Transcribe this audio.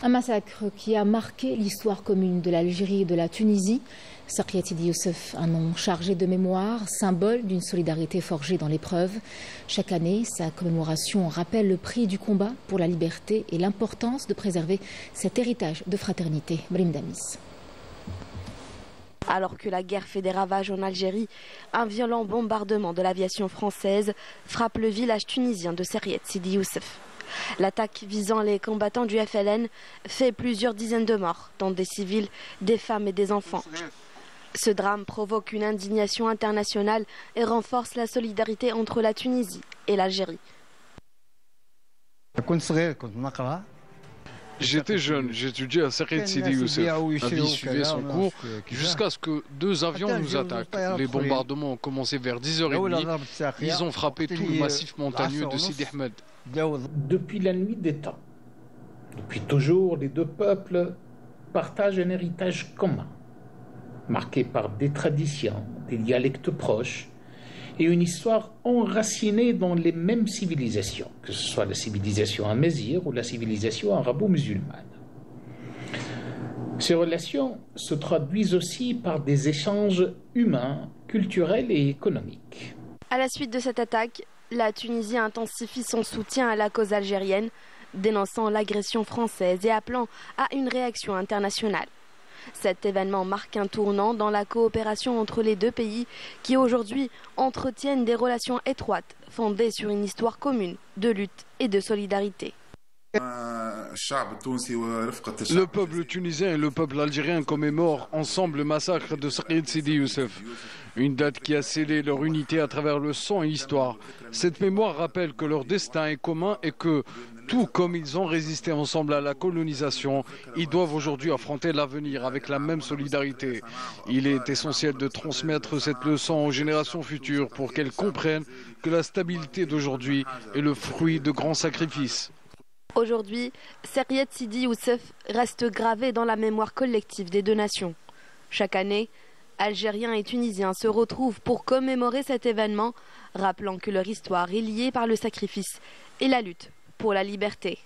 Un massacre qui a marqué l'histoire commune de l'Algérie et de la Tunisie. Sarkiat Sidi Youssef, un nom chargé de mémoire, symbole d'une solidarité forgée dans l'épreuve. Chaque année, sa commémoration rappelle le prix du combat pour la liberté et l'importance de préserver cet héritage de fraternité. Brim Damis. Alors que la guerre fait des ravages en Algérie, un violent bombardement de l'aviation française frappe le village tunisien de Sarkiat Sidi Youssef. L'attaque visant les combattants du FLN fait plusieurs dizaines de morts, dont des civils, des femmes et des enfants. Ce drame provoque une indignation internationale et renforce la solidarité entre la Tunisie et l'Algérie. J'étais jeune, j'étudiais à Sarkiat Sidi Youssef. Ma vie suivait son cours jusqu'à ce que deux avions nous attaquent. Les bombardements ont commencé vers 10h30. Ils ont frappé tout le massif montagneux de Sidi Ahmed. Depuis la nuit des temps, depuis toujours, les deux peuples partagent un héritage commun, marqué par des traditions, des dialectes proches et une histoire enracinée dans les mêmes civilisations, que ce soit la civilisation amazigh ou la civilisation arabo-musulmane. Ces relations se traduisent aussi par des échanges humains, culturels et économiques. À la suite de cette attaque, la Tunisie intensifie son soutien à la cause algérienne, dénonçant l'agression française et appelant à une réaction internationale. Cet événement marque un tournant dans la coopération entre les deux pays qui aujourd'hui entretiennent des relations étroites fondées sur une histoire commune de lutte et de solidarité. Le peuple tunisien et le peuple algérien commémorent ensemble le massacre de Sarkiat Sidi Youssef. Une date qui a scellé leur unité à travers le sang et l'histoire. Cette mémoire rappelle que leur destin est commun et que, tout comme ils ont résisté ensemble à la colonisation, ils doivent aujourd'hui affronter l'avenir avec la même solidarité. Il est essentiel de transmettre cette leçon aux générations futures pour qu'elles comprennent que la stabilité d'aujourd'hui est le fruit de grands sacrifices. Aujourd'hui, Sarkiat Sidi Youssef reste gravé dans la mémoire collective des deux nations. Chaque année, Algériens et Tunisiens se retrouvent pour commémorer cet événement, rappelant que leur histoire est liée par le sacrifice et la lutte pour la liberté.